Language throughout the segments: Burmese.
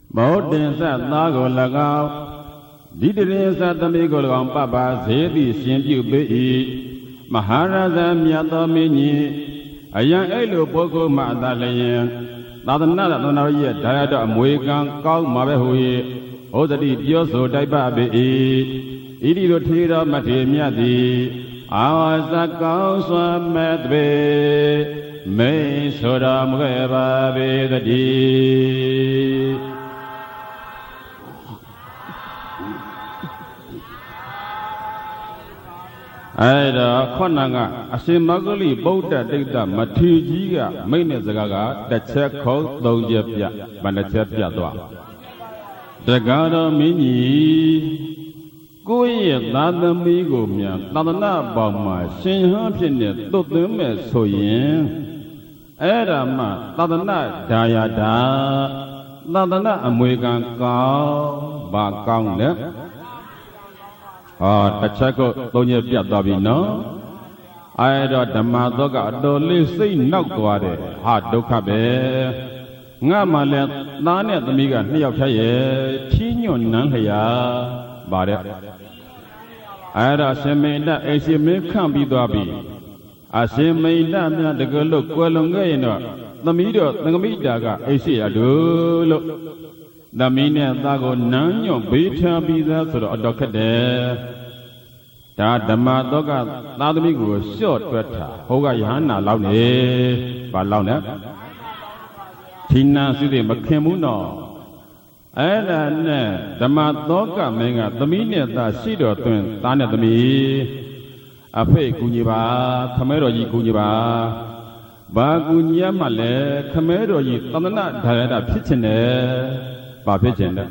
bảo điện sát ta gọi là cao đi điện sát tâm ý gọi là ông papa dễ đi xem chịu bị Maharaja miyato mini ayang elu poko ma ta leyen tadana tadana ye daya do amwe kan kaw ma be hu ye Odadi pyo so dai ba be iri lo thi ro mat thi myat thi awasa kaw swa met be me so ra ma ke ba be tati ai đó khoan năng à, xem mà cái gì bảo đảm đấy là mà thi gì cả, mấy này giờ cả đặt xe khó đầu dẹp ya, bạn đặt xe ya đó, giờ cả đó mấy nhỉ, coi là đam mê của mình, ta đã bảo mà sinh hoạt trên này tốt đến mấy số yên, ai đó mà ta đã đaya đa, ta đã mười càng cao, ba cao nữa. Đặt xe có tôi nhớ biết đó vì nó ai đó đâm mà tôi cả đồ lý sĩ nóc qua đấy đôi khắp bé ngã mà lẽ ta này tôi nghĩ cái này phải thi nhon năng hay bà đấy ai đó xem mình đã ai xem mình không bị đó bị xem mình đã mình được cái lúc qua lòng cái nó tôi nghĩ được tôi nghĩ được cái ai xem được lúc Đam mê này ta có năng nhung bị theo bị ra rồi ở đó cái đấy, ta đam mê đó cái ta đam mê của short tuyệt thà, hậu cái hàng nào lâu nè, bà lâu nè, thiên năng sự việc mà khen muốn nó, ấy là nè đam mê đó cái mình à đam mê này ta sĩ được tuyển ta này đam mê, phải cũng như bà, tham rồi gì cũng như bà cũng như mà lẽ tham rồi gì ta nói đại đại phía trên này. Bà phía trên đó,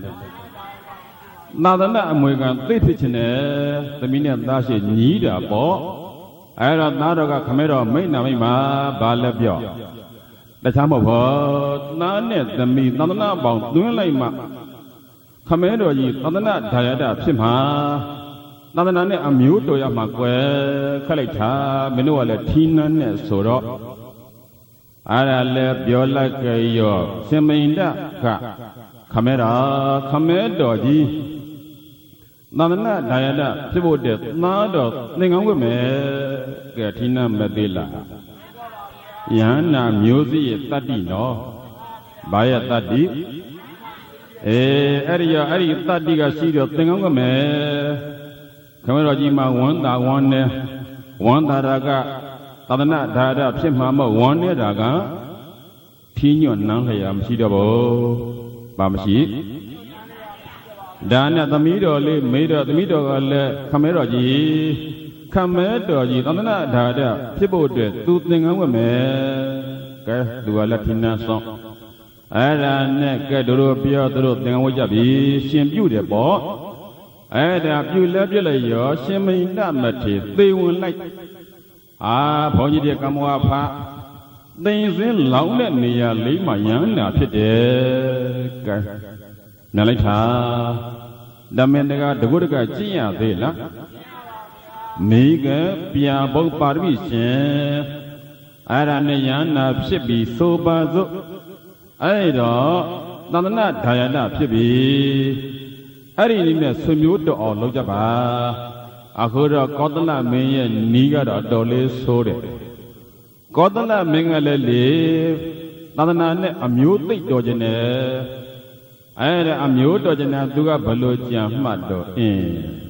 na đó là mỗi cái tây phía trên này, tụi mình ta sẽ nhí ra bỏ, ai đó na đó cái camera mấy năm mấy mà bà lấy biểu, để chăm một vợ, na này tụi mình na đó là bảo đúng lại mà, camera gì na đó là đại đại phía mà, na đó là này âm mưu tôi mà quay, khai lại cha, mình nói là thiên năng này số đó, ai là lấy biểu lại cái gì, xem mình đã cả camera gì na na đại đại chỉ bộ đẹp na đó nên ngắm cái mẹ cái thiên nam mẹ đi là yến nam music tát đi nó bài tát đi ấy tát đi cái gì đó nên ngắm cái mẹ camera gì mà one ta ra cái na đại đại chỉ mà one này ra cái thiên nhiên năng hay am gì đó bộ bà mà xí, đàn nhà ta mỹ đồ lên mấy đồ lên camera gì, ta nói là đã phía bộ để tu tiếng ngắm của mẹ, cái đùa là thiên năng xong, ai là nè cái đồ bia đồ tiếng ngắm của cha bị xem biểu để bỏ, ai là biểu lại giờ xem mình đã mất thì tiêu lại, bao nhiêu cam hoa pha. Đây sẽ lão lên này lấy mà nhắn làဖြစ်đấy cái này lấy thà đam mê cái đồ cái gì à thế là mấy cái bia bông bà bị xe ai ra này nhắn làဖြစ်bị số ba số ai đó ta nói là đại làဖြစ်bị ai đi này sốမျိုးđồ ở lâu cho bà khơi đó có tên là mình ní cái đó đồ lấy số đấy có tên là mình là lì, ta nói là âm nhũ tích đồ gì nè, ai là âm nhũ đồ gì nè, tôi có bảo lưu chạm mặt đồ,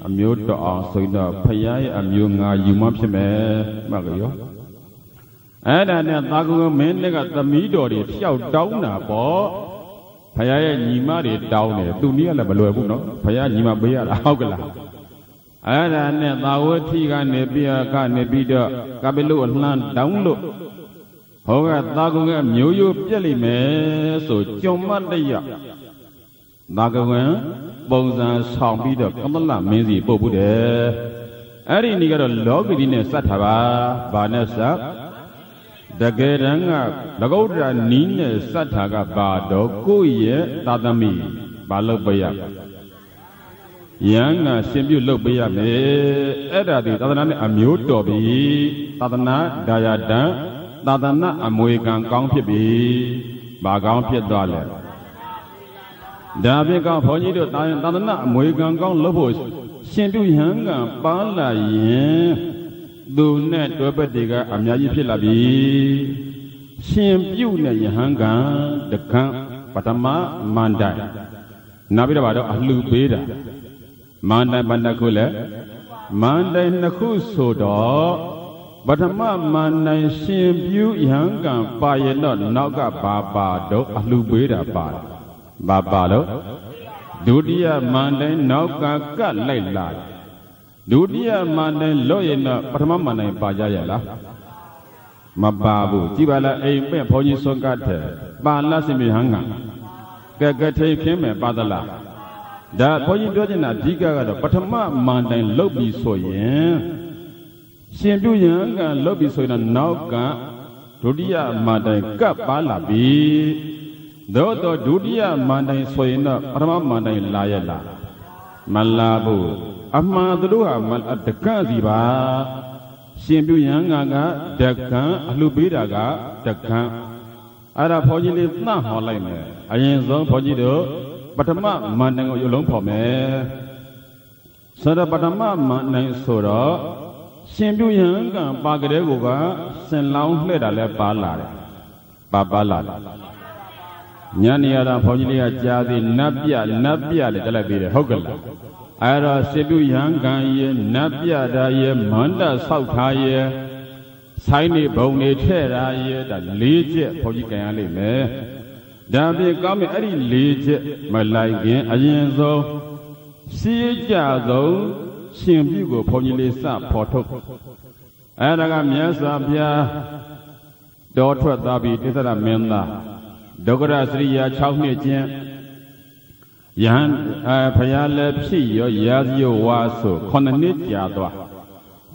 âm nhũ đồ ở sôi đó, phải ai âm nhũ ngài dùng mắm xem mà cái đó, ai là nè ta cũng mình cái tâm ý đồ để theo đấu nè bỏ, phải ai nhị má để đấu nè, tôi nghĩ là bảo lưu cũng nó, phải ai nhị má bây giờ là hao cái là. Ai là nè tao thi cái nè bia đó cái bên lúa lan đóng lúa, họ cái tao cũng nghe nhiều vô biết gì mẹ rồi trong mắt đây à, tao cũng nghe bao giờ xong bia đó không làm mấy gì bố đề, ai đi này cái đó lỡ cái gì nè sát hả bà nè sát, đặc cái rằng à đặc câu ra nín nè sát hả cái bà đó coi ye ta tâm mi bà lỡ bây giờ. Yang xem biểu lâu bây giờ ấy là thì ta nói là miếu tổ bị ta nói đại đa ta nói mùi càng cao phía bị bà cao phía đó là ဒါပြင်ကဘုန်းကြီးတို့သာသနာအမွေခံကောင်းလုပ်ဖို့ရှင်ပြုဟန်ကပါလာရင်သူနဲ့တွဲပတ်တွေကအများကြီးဖြစ်လာပြီရှင်ပြုနဲ့ယဟန်ကတကံပထမမန္တိုင်နောက်ပြီးတော့အလှပေးတာမန္တိုင်ဘယ်နှခုလဲမန္တိုင်နှစ်ခုဆိုတော့ပထမမန္တိုင်ရှင်ပြုယဟန်ကပါရင်တော့နောက်ကဘာပါတော့အလှပေးတာပါတယ်ဘာပါတော့ဒုတိယမန္တိုင်နောက်ကကတ်လိုက်လာဒုတိယမန္တိုင်လို့ရင်တော့ပထမမန္တိုင်ပါကြရလားမပါဘူးကြည်ပါလားအိမ်ပဲ့ဘုန်းကြီးစွန့်ကတ်တယ်ပါလားစင်မြေဟန်ကကထိန်ခင်းမယ်ပါသလားဒါဘုန်းကြီးပြောချင်တာအဓိကကတော့ပထမမန္တိုင်လုတ်ပြီးဆိုရင်ရှင်ပြုယဟန်ကလုတ်ပြီးဆိုရင်နောက်ကဒုတိယမန္တိုင်ကပ်ပါလာပြီသို့တော့ဒုတိယမန္တိုင်ဆိုရင်တော့ပထမမန္တိုင်လာရလားမလာဘူးအမှန်တို့ဟာတကန့်စီပါရှင်ပြုယဟန်ကတကန့်အလှပေးတာကတကန့်အဲ့ဒါဘုန်းကြီးလေးသတ်ဟောလိုက်မယ်အရင်ဆုံးဘုန်းကြီးတို့ပထမမန္တိုင်ကိုရုပ်လုံးဖော်မယ်ဆိုတော့ပထမမန္တိုင်ဆိုတော့ရှင်ပြုယဟန်ကပါကလေးကိုစင်လောင်းလှဲ့တာလဲပါလာတယ်ပါလာတယ်ညနေရတာဘုန်းကြီးလေးကကြားသေးနတ်ပြလေတက်လိုက်ပြီးတယ်ဟုတ်ကလားအဲ့တော့ရှင်ပြုယဟန်ကရဲ့နတ်ပြတာရဲ့မန္တဆောက်ထားရဲ့ဆိုင်နေဘုံနေထဲ့တာရဲ့ဒါ၄ချက်ဘုန်းကြီးကြံရလိမ့်မယ်ဒါပြင်ကောင်းပြီအဲ့ဒီ၄ချက်မလိုက်ခင်အရင်ဆုံးစီးကြဆုံးရှင်ပြုကိုဘုန်းကြီးလေးစဖော်ထုတ်အဲ့ဒါကမြတ်စွာဘုရားတော်ထွက်သွားပြီတိစ္ဆရမင်းသားဒုက္ခရစရိယာ6နှစ်ကျင်းယဟန်ဘုရားလည်းဖြစ်ရောရာဇယောဝါဆို9နှစ်ကြာသွား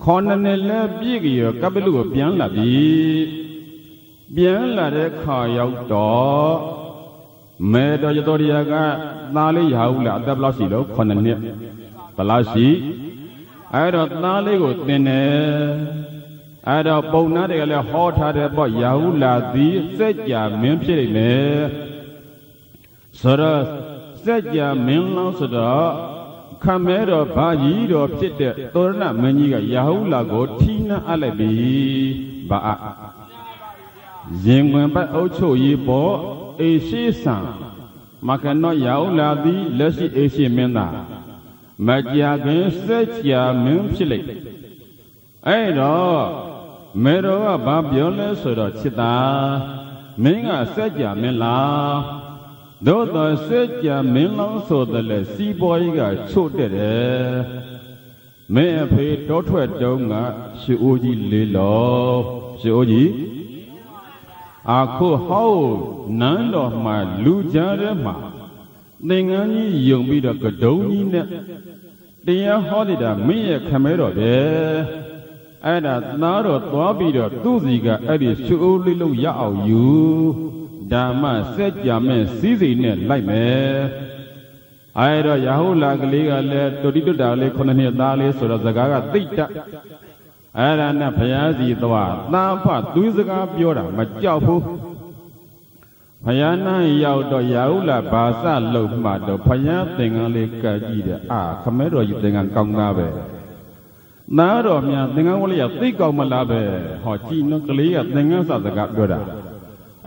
9နှစ်လည်းပြည့်ကြရောကပ္ပလူကိုပြန်လာပြီပြန်လာတဲ့ခါရောက်တော့မဲတော်ရတော်ရကသားလေးရဟုလားအသက်ဘယ်လောက်ရှိလို့9နှစ်ဘယ်လောက်ရှိအဲ့တော့သားလေးကိုသင်တယ်အဲ့တော့ပုံနာတွေကလည်းဟောထားတဲ့ပေါ့ရဟုလားသည်စက်ကြမင်းဖြစ်နေမယ်ဆိုတော့စက်ကြမင်းလောင်းဆိုတော့ခမဲတော်ဘာကြီးတော်ဖြစ်တဲ့သောရဏမင်းကြီးကရဟုလားကိုထီးနှံ့အပ်လိုက်ပြီဘာရင်ဝင်ပတ်အုပ်ချုပ်ရေးပေါ်အေရှိဆံမကနောရဟုလားသည်လက်ရှိအေရှိမင်းသားမကြာခင်စက်ကြမင်းဖြစ်လိုက်အဲ့တော့မေတော်ကဘာပြောလဲဆိုတော့ချစ်တာမင်းကစက်ကြမင်းလားသို့တော်စက်ကြမင်းလောင်းဆိုတယ်လေစီးပွားကြီးကချို့တဲ့တယ်မင်းအဖေတောထွက်တုံးကရှူအိုးကြီးလေးလောရှူအိုးကြီးအခုဟောက်နန်းတော်မှာလူကြားထဲမှာသင်္ကန်းကြီးယုံပြီးတော့ကဒုံကြီးနဲ့တရားဟောနေတာမင်းရဲ့ခမဲတော်ပဲအဲ့ဒါသားတော်သွားပြီးတော့သူ့စီကအဲ့ဒီရှူအိုးလေးလုံးရအောင်ယူဓမ္မစက်ကြမဲ့စီးစိမ်နဲ့လိုက်မယ်အဲ့တော့ရဟုလာကလေးကလည်းတူတိတွတာလေး9နှစ်သားလေးဆိုတော့စကားကသိတတ်အဲ့ဒါနဲ့ဘုရားစီသွားသားဖသူစကားပြောတာမကြောက်ဘူးဘုရားနာရောက်တော့ရဟုလာဘာစလုံးမှတော့ဘုရားသင်္ကန်းလေးကတ်ကြည့်တယ်ခမဲတော်ကြီးသင်္ကန်းကောင်းသားပဲသားတော်များသင်္ကန်းဝလေးကသိကောင်းမလားပဲဟောကြည်နော်ကလေးကသင်္ကန်းစစကားပြောတာ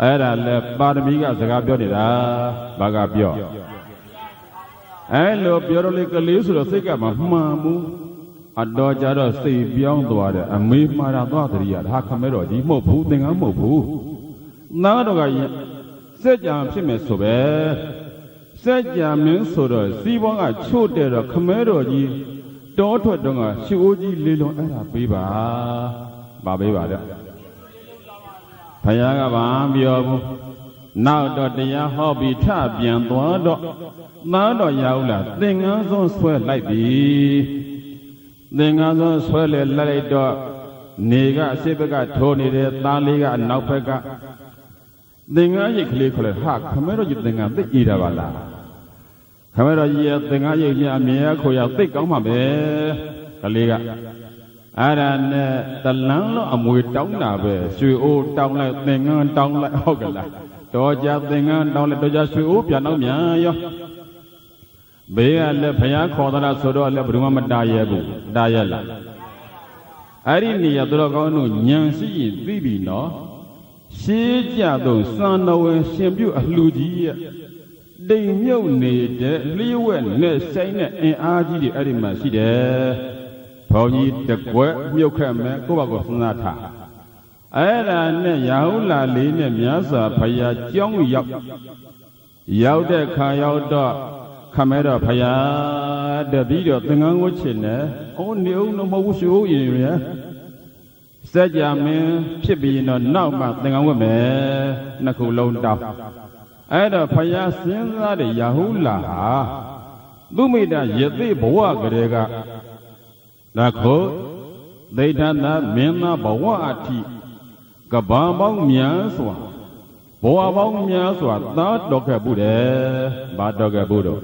အဲ့ဒါလဲပါရမီကစကားပြောနေတာဘာကပြောအဲ့လိုပြောတော့လေကလေးဆိုတော့စိတ်ကမမှန်ဘူးအတော်ကြတော့စိတ်ပြောင်းသွားတယ်အမေမှားတာသွားတရိယာဒါခမဲတော်ကြီးမဟုတ်ဘူးသင်္ကန်းမဟုတ်ဘူးသားတော်ကစက်ကြံဖြစ်မယ်ဆိုပဲစက်ကြံမင်းဆိုတော့စီးပွားကချို့တဲ့တော့ခမဲတော်ကြီးတောထွက်တော့ကရှူအိုးကြီးလေးလုံးအဲ့ဒါပေးပါဗာပေးပါတဲ့ဘုရားကဘာပြောဘူးနောက်တော့တရားဟောပြီးထပြန်သွားတော့သားတော်ရဟုလားသင်္ကန်းစွန်းဆွဲလိုက်ပြီသင်္ကန်းစွန်းဆွဲလေလိုက်တော့နေကအစိဘက်ကထိုးနေတဲ့သားလေးကအနောက်ဘက်ကသင်္ကန်းရိတ်ကလေးခေါ်လဲဟာခမဲတော်ကြီးသင်္ကန်းသိကြည့်တာပါလားခမဲတော်ကြီးရဲ့သင်္ကန်းရိတ်မြအမြဲခေါ်ရသိကောင်းမှာပဲကလေးကအဲ့ဒါနဲ့တလန်းလုံးအမွေတောင်းတာပဲရွှေအိုးတောင်းလိုက်သင်္ကန်းတောင်းလိုက်ဟုတ်ကလားတော်ကြသင်္ကန်းတောင်းလိုက်တော်ကြရွှေအိုးပြန်တော့မြန်ရော ဘေးကလည်းဘုရားခေါ်တာဆိုတော့လည်းဘယ်သူမှမတားရဘူးတားရလားအဲ့ဒီနေရာသူတော်ကောင်းတို့ဉာဏ်ရှိရင်သိပြီနော်ရှေးကြသောစံတော်ဝင်ရှင်ပြုအလှကြီးရဲ့တိမ်မြုပ်နေတဲ့လျှို့ဝှက်နဲ့ဆိုင်တဲ့အင်အားကြီးတွေအဲ့ဒီမှာရှိတယ်ဘုန်းကြီးတကွက်မြုပ်ခက်မယ်ကိုယ့်ဘာကိုစဉ်းစားထားအဲ့ဒါနဲ့ရာဟုလာလေးနဲ့မြတ်စွာဘုရားကြောင်းရောက်တဲ့ခါရောက်တော့ခမဲတော့ဘုရားတပည့်တော်သင်္ကန်းဝတ်ချင်တယ်။အော်နေဦးတော့မဟုတ်ဘူးရှိဦးရင်ရစัจ जा မင်းဖြစ်ပြီးတော့နောက်မှသင်္ကန်းဝတ်မယ်နှစ်ခုလုံးတောင်းအဲ့တော့ဘုရားစဉ်းစားတဲ့ရာဟုလာဟာသူမိတာယသိဘဝကလေးကဒါခို့ဒိဋ္ဌနာမင်းသားဘဝအထိကဘာပေါင်းများစွာဘဝပေါင်းများစွာသာတော်ခဲ့ဘူးတယ်ဘာတော်ခဲ့ဘူးတော့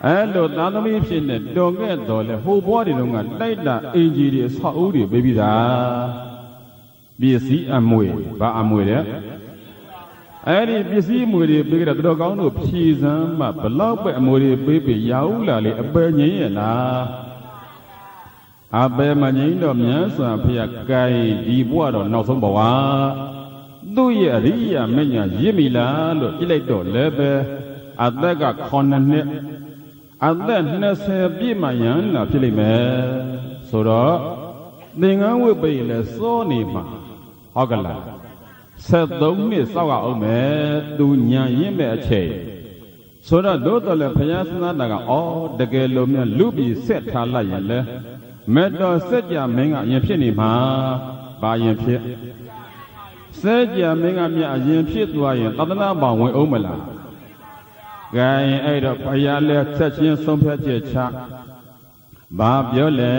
အဲ့လိုသာသမီဖြစ်နေတော်ခဲ့တော်လဲဟိုဘွားတွေလုံးကတိုက်တာအင်ကြီးတွေဆောက်ဦးတွေပေးပြီးသားပစ္စည်းအမွေဘာအမွေလဲအဲ့ဒီပစ္စည်းအမွေတွေပေးကြတော့ကောင်းတို့ဖြည်စမ်းမှဘလောက်ပဲအမွေတွေပေးပြီးရာဟုလာလေအပယ်ငိမ့်ရဲ့လားအပယ်မငိမ့်တော့မြတ်စွာဘုရားကြိုင်ဒီဘွားတော့နောက်ဆုံးဘဝသူ့ရဲ့အရိယာမညာရစ်မိလားလို့ကြည့်လိုက်တော့လည်းပဲအသက်က9နှစ်အသက်20ပြည့်မှရန်လာဖြစ်လိမ့်မယ်ဆိုတော့သင်္ကန်းဝိပိလည်းစောနေမှာဟုတ်ကလား73နှစ်စောက်ရအောင်မယ်သူညာရင့်မဲ့အချိန်ဆိုတော့တို့တော်လည်းဘုရားသနာတာကတကယ်လို့များလူပြီးဆက်ထားလိုက်ရင်လဲမေတ္တာစัจ जा မင်းကအရင်ဖြစ်နေမှာဘာရင်ဖြစ်စัจ जा မင်းကမြတ်အရင်ဖြစ်သွားရင်သဒ္ဒနာပေါင်းဝင်အောင်မလားကဲအဲ့တော့ဘုရားလည်းဆက်ချင်းဆုံးဖြတ်ချက်ချဘာပြောလဲ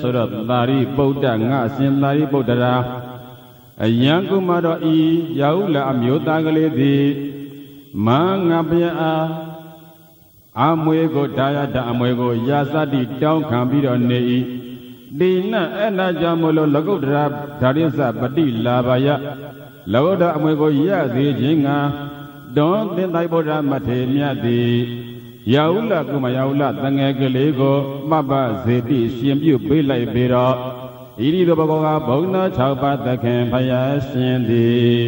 ဆိုတော့သာရိပုတ္တငါအရှင်သာရိပုတ္တရာအယံကုမတော်ဤရာဟုလာအမျိုးသားကလေးသည်မငါဘုရားအမွေကိုဒါယတအမွေကိုရာသတိတောင်းခံပြီးတော့နေ၏ဒီနအဲ့နာကြောင့်မလို့လကုတ္တရာဓာရိသပတိလာဘာယလကုတ္တအမွေကိုရသေးခြင်းငါတွန်သင်္တိုင်ဗုဒ္ဓမထေမြတ်သည်ရာဟုလကုမရာဟုလတငယ်ကလေးကိုမပ္ပဇေတိရှင်ပြုပေးလိုက်ပြီးတော့ဣရိသောဘဂဝါဘုံသော6ပါးသခင်ဘုရားရှင်သည်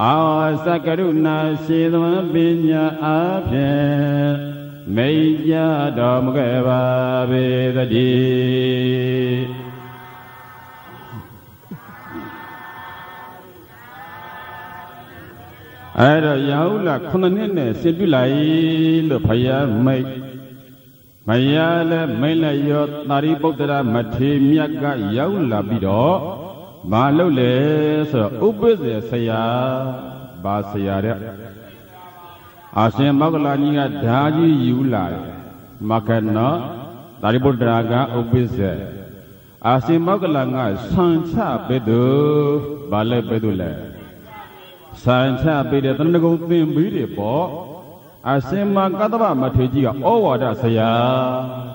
အာသကရုဏာရှိသဝံပညာအားဖြင့်မိတ်ကြတော်မူခဲ့ပါပေသတည်းအဲ့တော့ရာဟုလ9နှစ်နဲ့ဆင်ပြုလိုက်လို့ဘုရားမိတ်မရလည်းမိတ်လည်းရောသာရိပုတ္တရာမထေမြတ်ကရောက်လာပြီးတော့မလုပ်လေဆိုတော့ဥပ္ပဇေဆရာဘာဆရာတဲ့အာရှင်မောဂလကြီးကဓာကြီးယူလာတယ်မကနောသာရိပုတ္တရာကဥပ္ပဇေအာရှင်မောဂလကဆံချပေးသူဘာလဲပေးသူလဲဆံချပေးတဲ့တဏ္ဍကုံသင်ပြီးတယ်ပေါ့အရှင်မကတ္တဗမထေကြီးကဩဝါဒဆရာ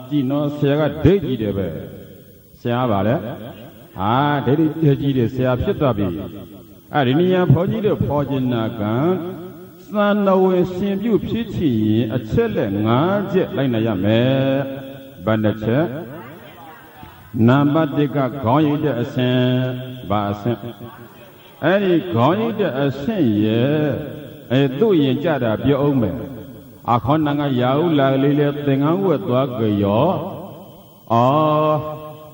ကြည်နော်ဆရာကဒိတ်ကြီးတယ်ပဲဆရာပါလေဒိတ်ကြီးတယ်ဆရာဖြစ်သွားပြီအဲ့ဒီနေရာဖော်ကြီးတို့ဖော်ကျင်နာကံသံတော်ဝင်ရှင်ပြုဖြစ်ချင်ရင်အချက်လက်5ချက်လိုက်နိုင်ရမယ်ဘယ်နှချက်နံပါတ်1ကခေါင်းရိပ်တဲ့အဆင့်ဘာအဆင့်အဲ့ဒီခေါင်းရိပ်တဲ့အဆင့်ရဲ့သူ့ရင်ကြတာပြောအောင်မယ်အခဏကရာဟုလာလေးလေသင်္ကန်းဝတ်သွားကြရော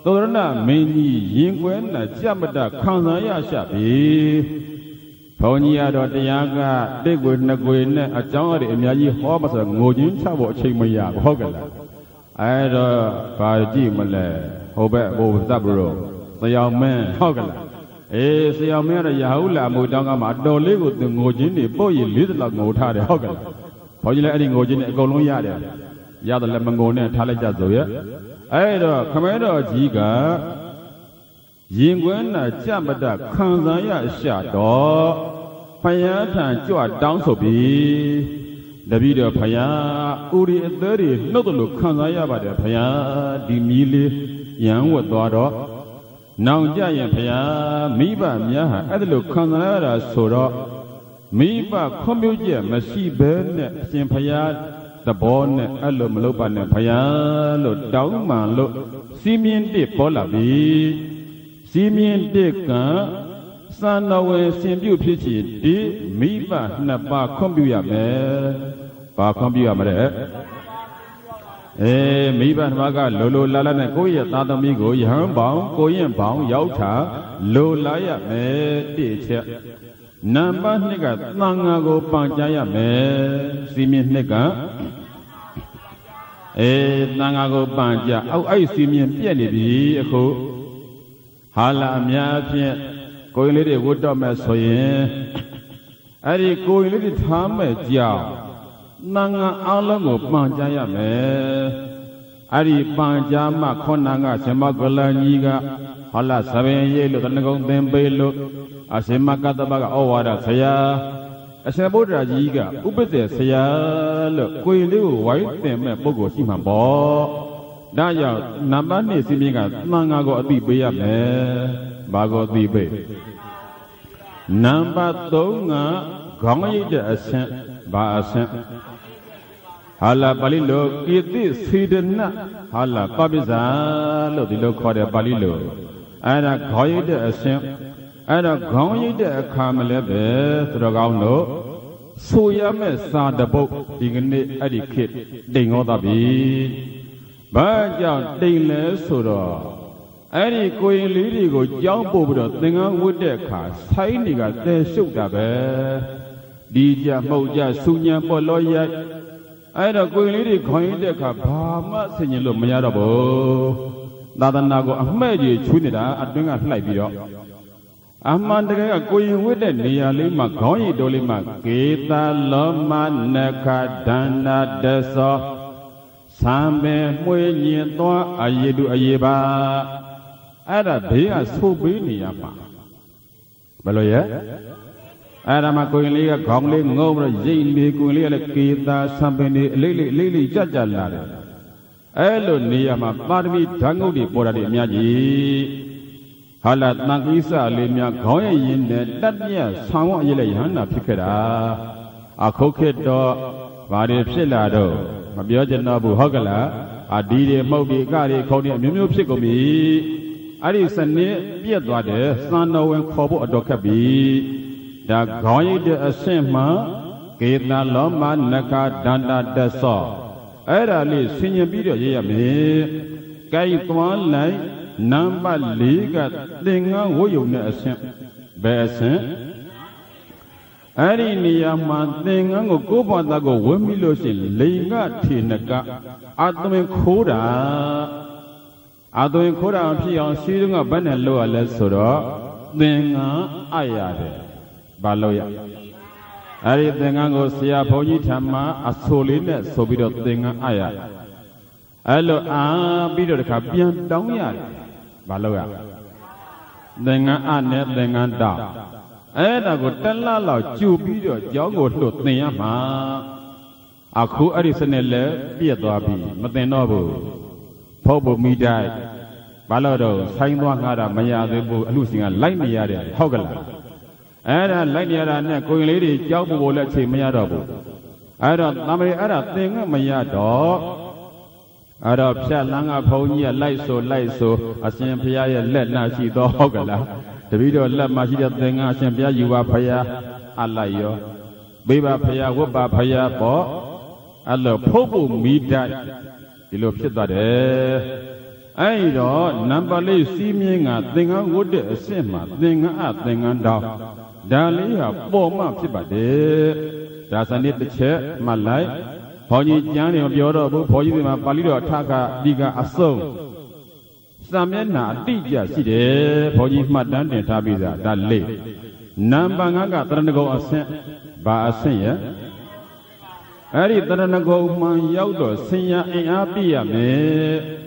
သောရဏမင်းကြီးရင်ကွဲနဲ့ကြမတခံစားရရှာပြီဘုန်းကြီးကတော့တရားကတစ်ကွေနှစ်ကွေနဲ့အကြောင်းအရာအများကြီးဟောမဆိုငိုချင်းချဖို့အချိန်မရဘူးဟုတ်ကဲ့လားအဲ့တော့ဘာကြည့်မလဲဟိုဘက်ဘုသဗ္ဗရောသယောင်မင်းဟုတ်ကဲ့လားဆရာမင်းရရာဟုလာမို့တောင်းကမှတော်လေးကိုသူငိုချင်းနေပို့ရင်40လောက်ငိုထားတယ်ဟုတ်ကဲ့လားဘုန်းကြီးလည်းအဲ့ဒီငိုချင်းနေအကုန်လုံးရတယ်ရတယ်လည်းမငိုနဲ့ထားလိုက်ကြဆိုရဲ့အဲ့တော့ခမဲတော်ကြီးကရင်ကွန်းနာကြမတခံစားရရှာတော့ဖယားထံကြွတောင်းဆိုပြီးတပည့်တော်ဖယားဥရီအသေးတွေနှုတ်တယ်လို့ခံစားရပါတယ်ဖယားဒီမီးလေးရန်ဝတ်သွားတော့နောင်ကြရင်ဖယားမိဘများဟာအဲ့ဒါလို့ခံစားရတာဆိုတော့မိဘခွန်ပြုချက်မရှိဘဲနဲ့အရှင်ဖယား the born alum paya, down man, Simeon de Polabi, Simeon de San away, Simbu Pichi, de Miva, Napa Combuya, Ba Combuya. Miva Maga, Lolo Lala, Goya, Tadamigo, Yam Bound, Goyan Bound, Yauta, Lolaya, teacher. Namba nigga, Nangago Panjaya, Simeon nigga. Nangago Panja, oh, I see me and Piani, who Hala Mia, going little wood of my soye. I go little time at Yao. Nanga Alamo Panjaya me Ari Panjama Konanga Semagola Niga Hala Saven Yelo Tanago Dembelo Asemakabaga Owada Saya Asaboda Yiga Upete Saya Kuilu White Them Bogo Simabo Daya Namani Simiga Nangago Dibe me Bago Dibe Namba Tonga Gomay de Ascent Ba Ascent Hala Balilo, Kiti Sidena, Hala Pabiza, Lodilo Koda Balilo, and a Goy de Ascent, and a Goy de Carmelebe, Dragano, Suyame Sandabo, Dignity Etiquette, Dingodabi, Baja Dingle Sura, Any Queen Lady go jump over the thing with their car, signing at their Sugabe, Dija Moja Sunya Poloya. I don't go in the coin the Kapama, Senor Mayarabo. Dadanago, Ahmedi, Chunida, I bring a flight video. Amanda going with the nearly Macoy Dolima, Geta, Loma, Neka, Dana, Dessa, Sambe, Muye, Ayedu Ayeba. Ada Bea Subiniama. Baloya? Adama Coilia, Gongling over Jimmy Coilia, Kita, Sampany, Lily, Jajala. Elo Niama, Barbi, Tango di Boradi Miaji. Halat Nagisa, Limia, Goya in the Dadia, Sawa Yelayana Picada. A coquette dog, Vadi Pilado, Mabiojanabu Hogala, Adidi Mobi Gari, Cody, Mimu Picomi. Arisane, Piedwade, Sano and Cobo Adokabi. The Goy de Asema, Gena Loma Naka Danda Dessa. Erali, senior video, Yami, Gay one light, number Liga, Dinga, Woyuna Asem, Bessin. Ari Niyama, Dinga, Goba Dago, Wemilosi, Linga, Tinaka, Atomic Koda. Adoing Koda, Pion, Siding a Banalo, Lesora, Dinga, Ayade. Baloya. Ari Dengango Sia Pony Tama, a solid Sobido Denga Aya. Allo Bido the Capian Donya Baloya. Denga Anet Denganda. Eda go Tella, Jubido, Jogo Lutniama. Aku Arisanelle, Pietabi, Matenobu, Pobo Midai, Balado, Sainwangada, Maya, losing a line yard, Hogala. Ada Lanyara going lady, Jabu, let's say Mayadabu. Ada Namari Ada thing, Mayado. Ada Psalanga Pony, Lyso, a Sampia, let Nashi Hogala. The video let Mashida thing, Sampia, you are Paya, Alayo. Biba Paya, Waba Paya, Bo. Allo Popo Mida. The look said that. I don't number seeming a thing I would assume a thing I think and down. Dali a former Pibade. Does I need the chair, my life? Pony Johnny of Yoruba, Poyima Palido Taka, Diga Aso. Samena, Dija Side, Pony Madan and Tabiza, that late. Nambanga Tranago assent by a singer. Ari Tranago, my Yodo, Sinya, and Abia me.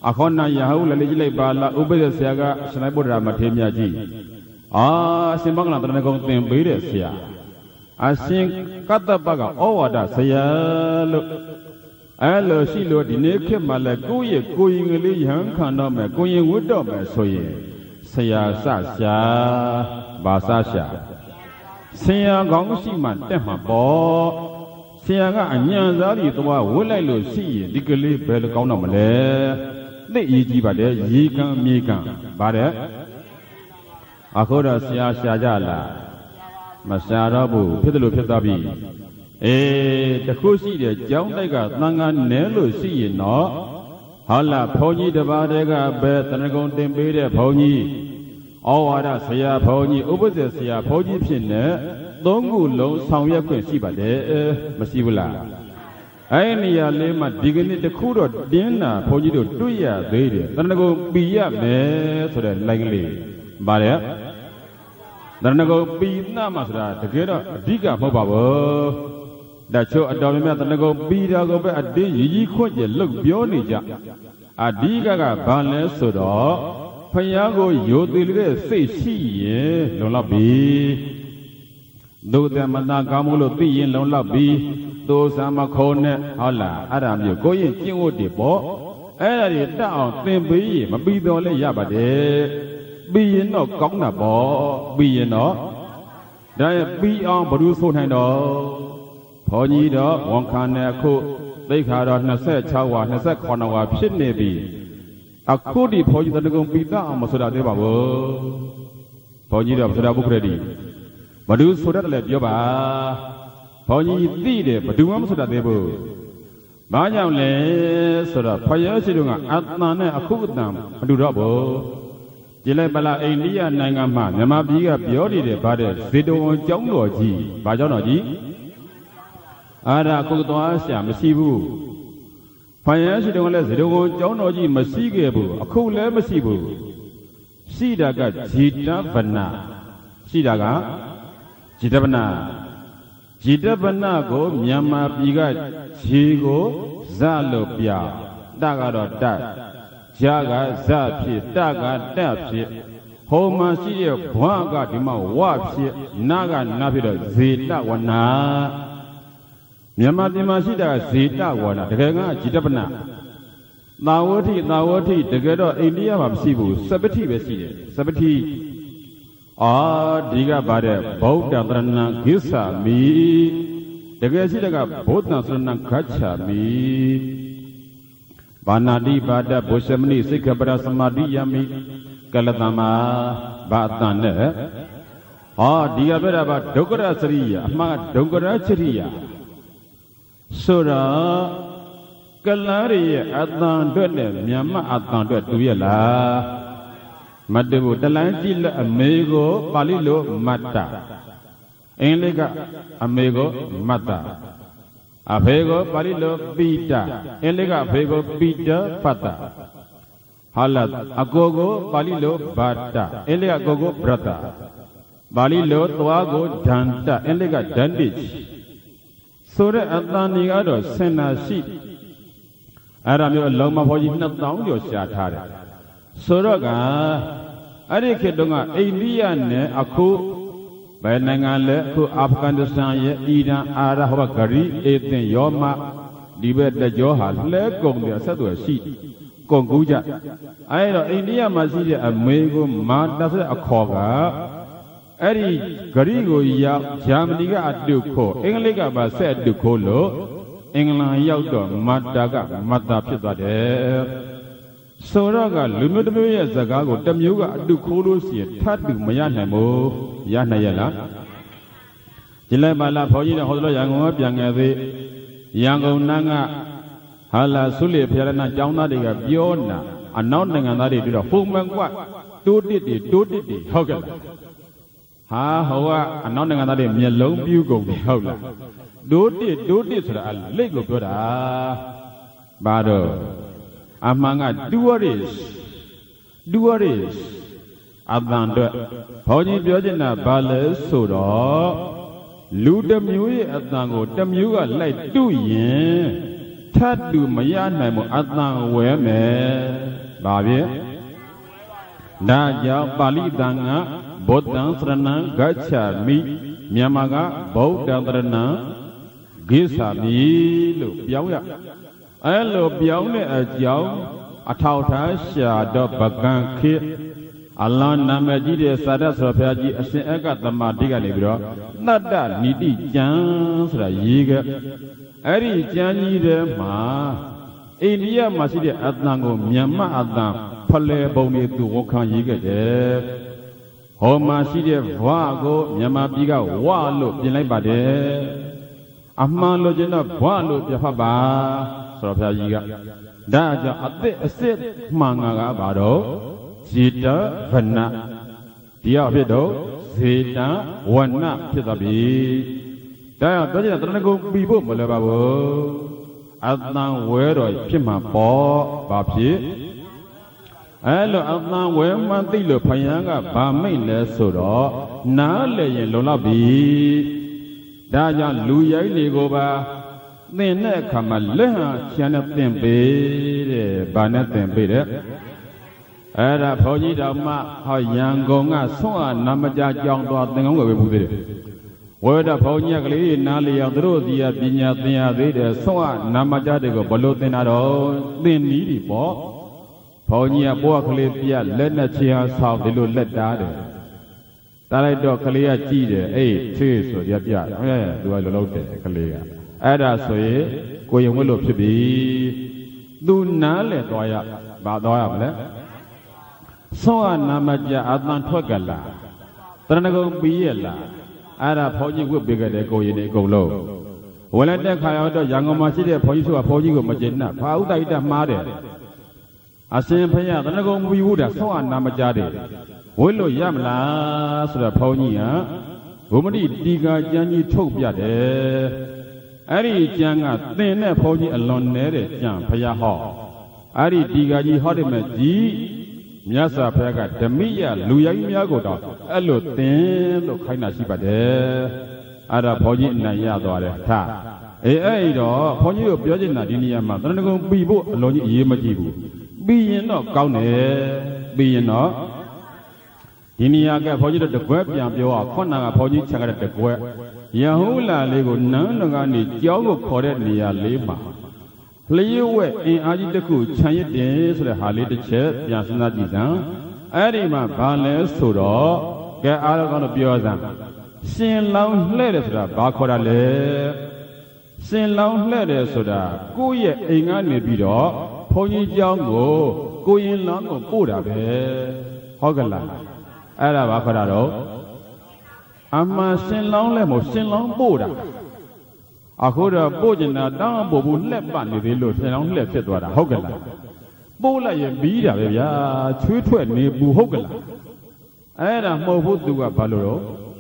Akona Yahoo, Lily Bala, Ubeda Saga, Snabura Matemiaji. Simbangla Tranago, Beresia. I think Katabaga, Owada, Saya look. Allo, she looked in a Malaguye, going a young Kanome, going with Dome, Soye. Saya Sasha, Basasha. Saya Gongsiman, Temabo. ရာကအညာစားပြီးသွားဝတ်လိုက်လို့ရှိရင်ဒီကလေးဘယ်လိုကောင်းတော့မလဲသိအရေးကြီးပါတယ်ရေကံမြေကံဗါတဲ့အခုတော့ဆရာရှာကြလားမရှာတော့ဘူးဖြစ်တယ်လို့ဖြစ်သွားပြီတခုရှိတယ်ကျောင်းတိုက်ကသံဃာနဲလို့ရှိရင်တော့ဟောလားဘုန်းကြီးတစ်ပါးတည်းကပဲတဏ္ဍကုံတင်ပေးတဲ့ဘုန်းကြီးဩဝါဒဆရာဘုန်းကြီးဥပဒေဆရာဘုန်းကြီးဖြစ်နေသုံးခုလုံးဆောင်ရွက်ခွင့်ရှိပါတယ်မရှိဘူးလားအဲ့နေရာလေးမှာဒီကနေ့တခုတော့တင်းနာဘုန်းကြီးတို့တွေ့ရသေးတယ်တဏ္ဍကုံပီရမယ်ဆိုတဲ့လိုင်းကလေးဗါတဲ့တဏ္ဍကုံပီနာမှာဆိုတာတကယ်တော့အဓိကမဟုတ်ပါဘူးဒါချို့အတော်များများတဏ္ဍကုံပီတာကိုပဲအတင်းရည်ကြီးခွင့်ကျလုတ်ပြောနေကြအဓိကဘာလဲဆိုတော့ဖယားကိုယိုသေးတဲ့စိတ်ရှိရင်လုံလောက်ပြီသို့တယ်မသာကောင်းမှုလို့သိရင်လုံလောက်ပြီသို့ဆာမခေါ်နဲ့ဟုတ်လားအဲ့ဒါမျိုးကိုရင်ကျင့်ဝတ်တွေပေါ့အဲ့ဒါတွေတက်အောင်သင်ပေးရင်မပြီးတော့လည်းရပါတယ်ပြီးရင်တော့ကောင်းတာပေါ့ပြီးရင်တော့ဒါရပြီးအောင်ဘယ်သူဆိုနိုင်တော့ဘုန်းကြီးတော့ဝန်ခံတဲ့အခုသိခါတော့26ဝါ29ဝါဖြစ်နေပြီအခုဒီဘုန်းကြီးတဏ္ဍကုံပိသအောင်မဆိုတာသေးပါဘူးဘုန်းကြီးတော့ဆိုတာဘုခရတိဘယ်သူဆိုတတ်တယ်ပြောပါဘုန်းကြီးသိတယ်ဘယ်သူမှမဆိုတာသေးဘူးဘာကြောင့်လဲဆိုတော့ဖယားရှိတို့ကအတန်နဲ့အခုအတန်မတူတော့ဘူးဒီလိုက်ပလာအိန္ဒိယနိုင်ငံမှာမြန်မာပြည်ကပြောနေတယ်ဗါတဲ့ဇေတဝန်ကျောင်းတော်ကြီးဘာကျောင်းတော်ကြီးအားဒါအခုသွားဆရာမရှိဘူးဖယားရှိတုန်းကလည်းဇေတဝန်ကျောင်းတော်ကြီးမရှိခဲ့ဘူးအခုလည်းမရှိဘူးရှိတာကဂျီတဗနာရှိတာကဂျီတဗနာဂျီတဗနာကိုမြန်မာပြည်ကဂျီကိုဇလို့ပြတကတော့တဂျာကဇဖြစ်တကတက်ဖြစ်ဟောမှာရှိရဲ့ဘွားကဒီမှာဝဖြစ်နာကနာဖြစ်တော့ဇေတဝနာမြန်မာပြည်မှာရှိတာဇေတဝနာတကယ်ကဂျီတပနာသာဝတိတကယ်တော့အိန္ဒိယမှာမရှိဘူးစပတိပဲရှိတယ်စပတိဒီကဗါတဲ့ဗုဒ္ဓသရဏံဂစ္ဆာမိတကယ်ရှိတဲ့ကဘုဒ္ဓသရဏံဂච්ခြာမိဘာနာတိဘာဒဘုရှမနိစိက္ခပရသမာဓိယမိကလတမဘာအတန်နဲ့ဒီကပြတာဗဒုက္ခရစရိယအမှားဒုက္ခရချရိယဆိုတော့ကလရိရဲ့အတန်အတွက်နဲ့မြန်မာအတန်အတွက်တူရလားမတူဘူးတလန်းကြည့်လက်အမေကိုပါဠိလိုမတ္တအင်္ဂလိပ်ကအမေကိုမတ္တအဖေကိုပါဠိလိုပိတအင်္ဂလိပ်ကအဖေကိုပိတပတ္တဟာလအကိုကိုပါဠိလိုဗတ္တအင်္ဂလိပ်ကအကိုကိုဗရတ္တပါဠိလိုသွားကိုဒန္တအင်္ဂလိပ်ကဒန္တိဆိုတဲ့အတန်ကြီးကတော့စင်နာရှိအဲ့ဒါမျိုးလုံမဖော်ကြီး2000ကျော်ရှာထားတယ်ဆိုတော့ကအဲ့ဒီခေတ်တုန်းကအိန္ဒိယနဲ့အခုဘယ်နိုင်ငံလဲအခုအာဖဂန်နစ္စတန်ရဲ့အီရန်အာရဟဘဂရီအေသင်ယောမဒီဘက်တကြောဟာလဲကုန်တယ်ဆက်သွယ်ရှိကုန်ကူးကြအဲ့တော့အိန္ဒိယမှာရှိတဲ့အမေကိုမာတဆအခေါ်ကအဲ့ဒီဂရီကိုရောက်ဂျာမနီကအတုခိုးအင်္ဂလိပ်ကပါဆက်အတုခိုးလို့အင်္ဂလန်ရောက်တော့မတ္တာကမတ္တာဖြစ်သွားတယ်ဆိုတော့ကလူမျိုးတစ်မျိုးရဲ့ဇကားကိုတစ်မျိုးကအတုခိုးလို့ရှိရင်ထပ်တူမရနိုင်ဘူးရနိုင်ရလားဒီလိုက်ပါလားဘုန်းကြီးတော်ဟောလို့ရန်ကုန်ကပြန်ငယ်သေးရန်ကုန်နန်းကဟာလာဆုလေဖျားရနာကျောင်းသားတွေကပြောနာအနောက်နိုင်ငံသားတွေတွေ့တော့ပုံမှန်ကွတိုးတစ်တွေဟုတ်ကဲ့လားဟိုကအနောက်နိုင်ငံသားတွေမျက်လုံးပြူးကုန်ပြီဟုတ်လားတိုးတစ်ဆိုတာလိတ်ကိုပြောတာဘာတော့အမှန်က tourist အတန်တော့ဘုန်းကြီးပြောချင်တာဘာလဲဆိုတော့လူတစ်မျိုးရဲ့အတန်ကိုတစ်မျိုးကလိုက်တူးရင်ထပ်တူမရနိုင်ဘူးအတန်ဝဲမယ်ဘာဖြစ်ဒါကြောင့်ပါဠိတန်ကဗုဒ္ဓံသရဏံဂච්ခြာမိမြန်မာကဗုဒ္ဓံသရဏံဂစ္ဆာမိလို့ပြောင်းရအဲ့လိုပြောင်းတဲ့အကြောင်းအထောက်ထားရှာတော့ပကံခေ Allah nama jide sada surapaji asin eka tama tiga ni bro nada niti jan sura yiga ari janji de ma India masih de adnango Myanmar adnang pale bawni tu wokan yiga de ho masih de wago Myanmar biga wa lo pinlai bade amma lo jena wa lo pyafa ba surapaji yiga da ja ate asit manga ga ba do Jita Vana Dia Vido Zeta Wana Pitabi Daya Tajana Tanako Bibo Malababo Adnan Wero Pima Po Bapi Alo Adnan Wema Dilo Payanga Bami Le Suro Na Le Lolabi Daya Luya Nigoba Nene Kamaleha Chana Tempe Bana Tempe Era Poji Dama Hayangonga Soa Namaja Jong Tengo Budi. Whether Ponya Nali Adrosia Dinya Dia Soa Namaja de Bolotenado, then needy po. Ponya Boaklipia, Lenachia South the Lulet Dade. Talado Kalia Chide, 8 trees or Yatia, do I load Kalia. Ada Soe, going will to be. Do Nale Doya, Badoya. Soa Namaja Adnan Togala Tranago Biela Ada Poji would bigger than go in a go low. When I take out the young Masida Poji a Poji Magina, Pauda Ida Made. A same Paya, Tranago we would have Soa Namajade. Willow Yamla Sura Ponia Umadi Diga Jani Topia de Ari Janga, then a Poji alone Nere Jan Paya Hall. Ari Diga Hodimaji. Nyasa Pega, Demiya, Luya Yagoda, Alo Ten, Lokana Sibade, Ada Poji Nayado, Ta. Aido, Ponyo Piojina Dinia Matranago Bibo, Loni Yemajibu. Be no Gaune, be no Iniaga Poji the Web Yambio, Kona Poji Changa the Web. Yahula Lego Nanagani, Jogo Kore Nia Lima. Play away in Ajitaku, Chanya Days, the Harley the Chet, Yasana Dizan, Adima Bale Sudo, get out of the Biozan. Sin long letters, Bakora le. Sin long letters, Soda, go ye in a nebido, Pony Jango, go in long of Buddha, Hogala, Ada Bakorado. Amma sin long lemo, sin long Buddha. Akoda Bojana down Bobu Lepan, they look and left it what a Hogala. Bola Bida, Twitwet, Nebu Hogala. Ada Mobu do a Baloro.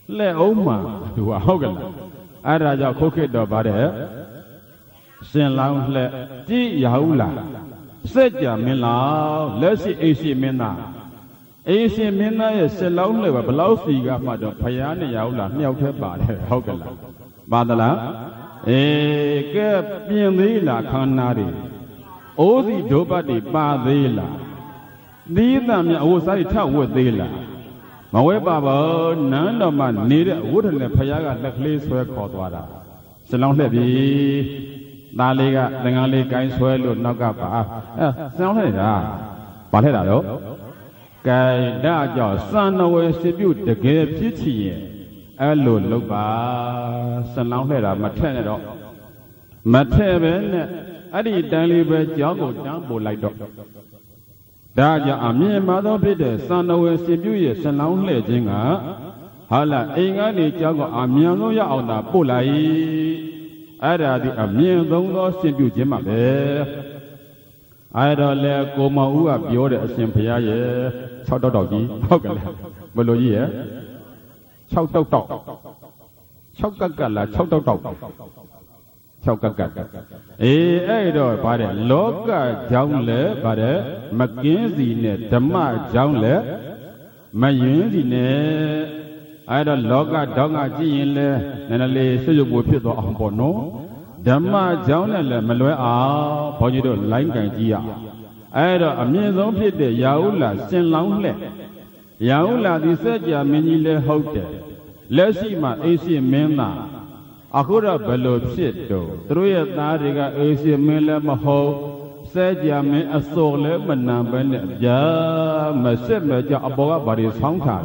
Le Oma do a Hogala. Ada Cocket do Bade. Saint Long Le G Yaula. Seja Mila, Lessie AC Mena. AC Mena is Salon Lever, Blausiga, Madam Payana Yaula, Nyauke Bade, Hogala. Badala, ke Pianila Canari, Ozi Dobadi Badila, Nidam Osai Tower Dela. Maweba, none of man needed wooden Payaga, the place where Cotwada. Salon Levy, Daliga, Langali, Guy Swell, Nagapa, Sound Balado, Guy Dajo, son always tribute the gay pity. Allo Loba, Sanauhera, Maternal Matern, Adi Dalibe, Jago, Jambo like dog. Daja, a mere mother bidder, son always tribute, Sanau Jinga, Hala, Ingani, Jago, Amianoya on the Polai, Ada the Amian Dongo, tribute Jimabe. Ada le Goma Ua, Bioda, Simpiaye, Chodo Doggy, Hogala, Beloye. Chau tau tau, chau cagala, chau tau tau, chau cagala. Rồi bà để lố cả dòng lễ bà để mà kiến gì nè tấm mà dòng lễ mà những gì nè ai đó lố cả dòng à chỉ yên lễ nên là lễ sử dụng một phiên tòa ông bỏ nó tấm mà dòng này là mà lối áo bao nhiêu đồ lãnh cảnh gì à ai đó ở miền giống phiên để giáo là xin lắng lễ giáo là đi sẽ trả mình lễ hậu tệ lễ gì mà ấy gì miền nào Akura bello psito, Truya Tariga Asia Mela Maho, sẽ giảm mấy ở số lẽ mình nằm bên này giờ mà sẽ mà cho ở bộ bà đi sống thả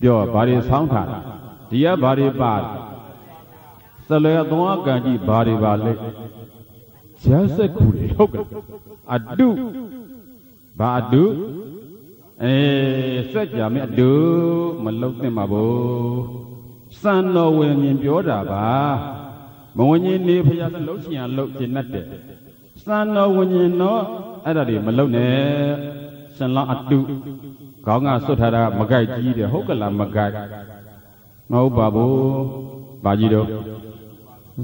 giờ bà đi sống thả thì bà đi bà sau này tôi cái gì bà đi bà lấy chả sẽ khủ đi đâu cả adu bà adu sẽ giảm mấy adu mà lâu thế mà bố san nó về nhìn biểu ra bà mà nhìn đi bây giờ lâu chỉ ăn lâu chỉ nát đấy san nó về nhìn nó ở đây mà lâu nè san lo adu có ngã số thà ra mà gai gì để hốt cái làm mà gai ngâu bà gì đâu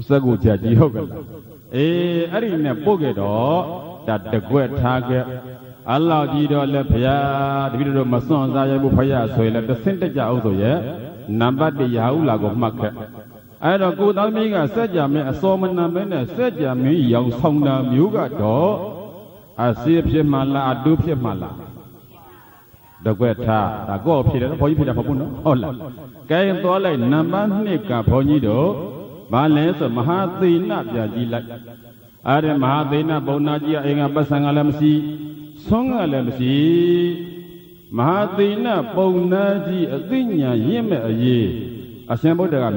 sẽ cụ chả gì hốt cái ở đây nè bố cái đó đặt được quẹt thà cái Allah gì đó là phải đi đâu mà son ra vậy bố phải xoay là được sinh ra áo rồi vậy nằm bắt đi áo là có mặc cái ai đó cô tao mi cái sẽ giảm mấy số mình nằm bên này sẽ giảm mấy dòng sông nằm miếu cái đó xếp xếp mà là adu xếp mà là được quẹt thà đã có phía đó phải phía đó phải bún nó là cái đó là nằm ban này cả phải gì đó mà lẽ sao mà hát tin nạp giờ gì lại ở đây mà hát tin nạp bao nhiêu gì anh em bắt sang làm gì xong làm gì mà hát tin nạp bao nhiêu gì ở tin nhà yếm ở gì ở xem bữa đó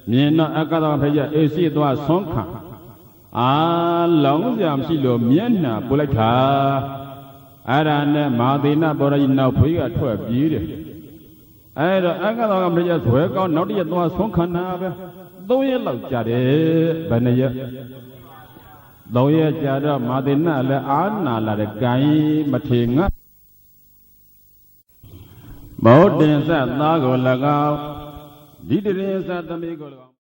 miền nó ở cái đó phải giờ AC đó xong cả lòng giảm xí lo miền nào bữa lại thà ở đây nè mà tin nạp bao nhiêu nào phải cái thuở bì đấy ai đó anh cái đó bây giờ thuê con nó điตัวสงขนาไปตัวयेလောက်ကြတယ်ဘယ်နဲ့ရตัวयेကြတော့မာတိနာလည်းအာနာလာတဲ့ဂိုင်းမထေငါဘောဓင်္စသားကို၎င်းဒီတရင်စသမီးကို၎င်း